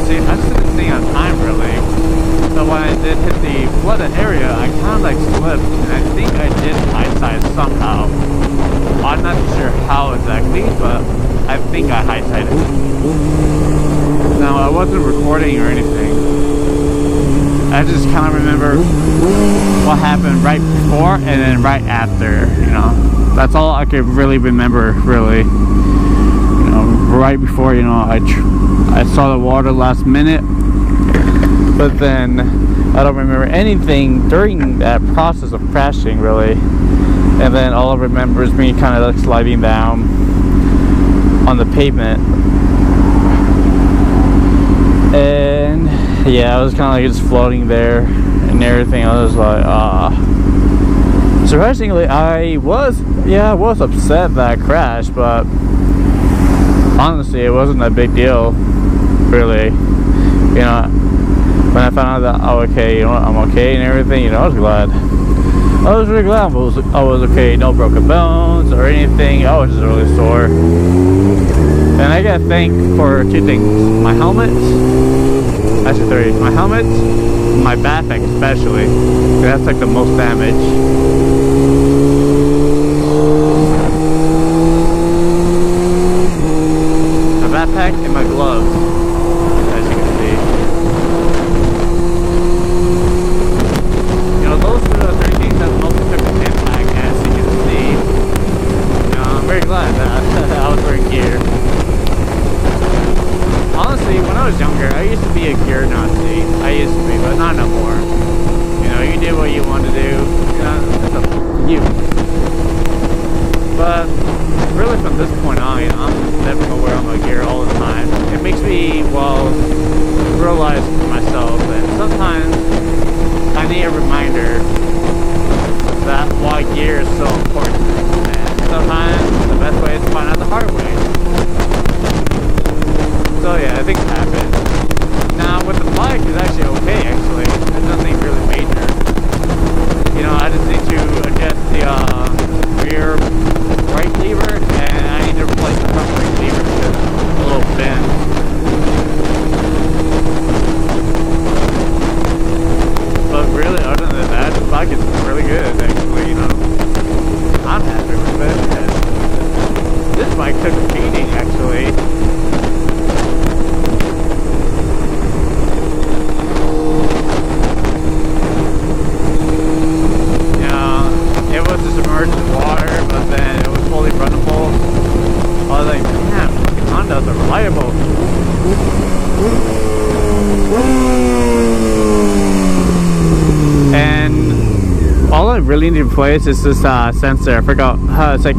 couldn't see on time really. So when I did hit the flooded area, I kind of like slipped, and I think I did hindsight somehow. I'm not sure how exactly, but I think I hindsighted. Now I wasn't recording or anything. I just kind of remember what happened right before and then right after, you know. That's all I could really remember, really. You know, right before, you know, I saw the water last minute, but then I don't remember anything during that process of crashing, really. And then all I remember is me kind of like sliding down on the pavement. And yeah, I was kind of like just floating there and everything. I was like, surprisingly, I was upset that I crashed, but honestly, it wasn't a big deal, really. You know, when I found out that, oh, okay, you know what, I'm okay and everything, you know, I was glad. I was really glad I was okay, no broken bones or anything. I was just really sore. And I gotta thank for two things: my helmet. Actually, three. My helmet, my backpack especially. That's like the most damage. My backpack and my gloves, as you can see. You know, those are the three things that most took the impact, as you can see. You know, I'm very glad that I was wearing gear. Honestly, when I was younger, I used to be a gear Nazi. I used to be, but not no more. You know, you do what you want to do. You know, it's up to you. But really, from this point on, you know, I'm never gonna wear my gear all the time. It makes me, well, realize for myself that sometimes I need a reminder that why gear is so important. And sometimes the best way is to find out the hard way. So yeah, I think it happened. Now with the bike, it's actually okay. Actually, there's nothing really major. You know, I just need to adjust the rear brake lever, and I need to replace the front brake lever because it's a little bent. But really, other than that, the bike is really good. Actually, you know, I'm happy with it. This bike took a beating, actually. And all I really need to replace is this sensor. I forgot how it's like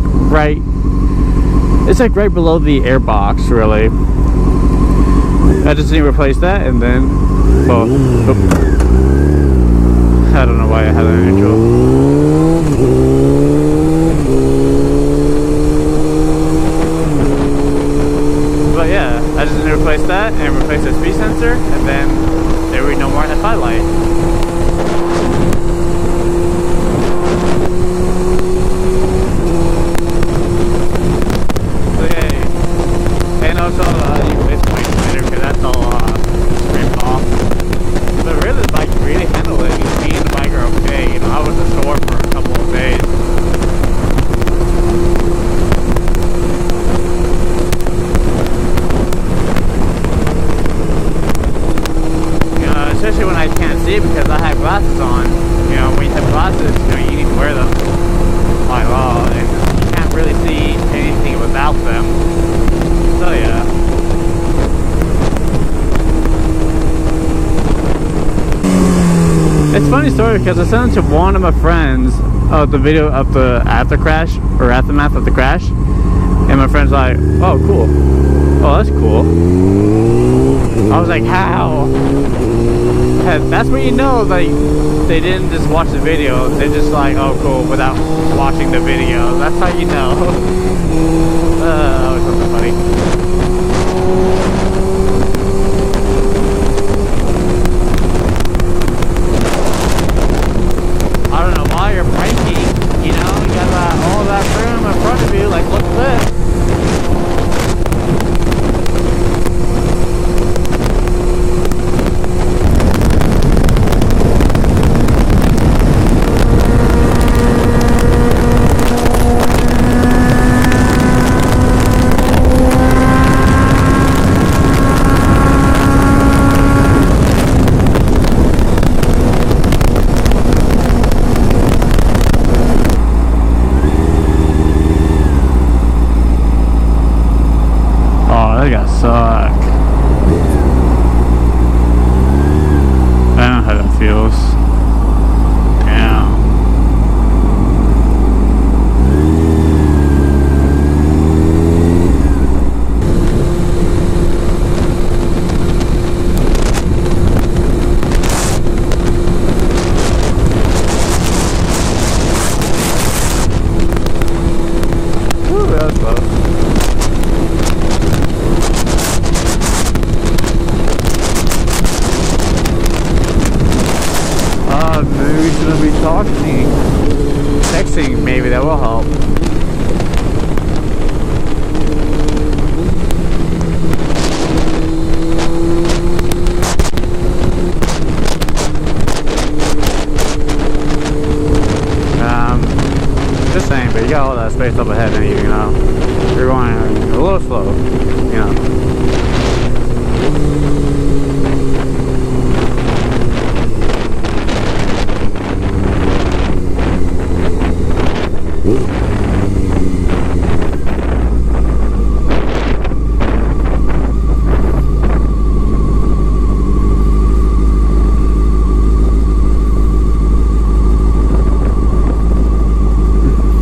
right below the air box, really. I just need to replace that, and then I don't know why I had that neutral. But yeah, I just need to replace that and replace the speed sensor, and then there will be no more FI light. Okay, and also you replace the bike later because that's all scraped off. But really, the bike really handled it. Me and the bike are okay. You know, I was sore for a couple of days. Especially when I can't see because I have glasses on. You know, when you have glasses, you know, you need to wear them by law, and you can't really see anything without them. So yeah. It's a funny story because I sent it to one of my friends of the video of the after crash or aftermath of the crash, and my friend's like, "Oh, cool. Oh, that's cool." I was like, "How?" That's when you know like they didn't just watch the video, they just like, oh cool, without watching the video. That's how you know. That was something funny. I don't know why you're braking, you know, you got all that room in front of you, like look at this. gotta suck. I don't know how that feels. Damn. Ooh, that was close. Maybe we shouldn't be talking. Texting, maybe that will help. Just saying, but you got all that space up ahead of you, you know. You're going a little slow, you know.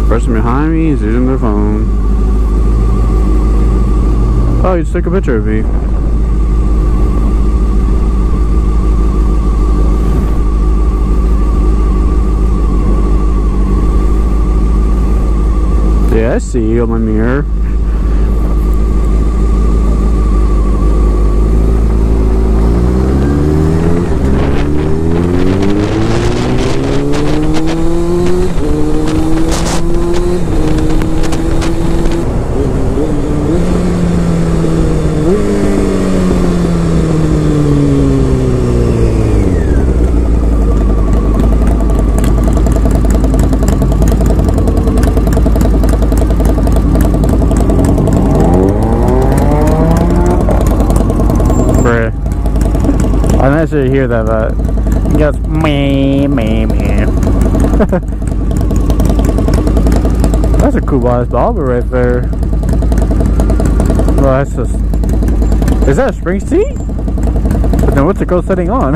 Person behind me is using their phone. Oh, you just took a picture of me. Yeah, I see you on my mirror. I'm not sure you hear that, but it goes meh. That's a cool ass bobber right there. Well, that's just. Is that a spring seat? Then what's the girl sitting on?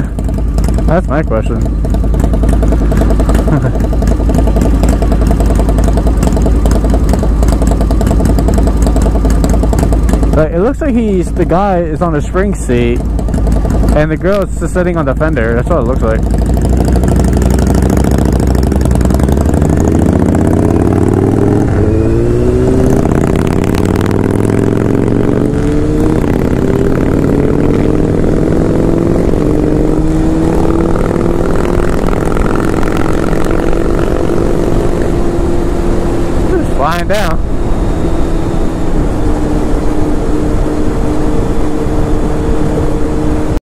That's my question. But it looks like the guy is on a spring seat. And the girl is just sitting on the fender. That's what it looks like. Just flying down.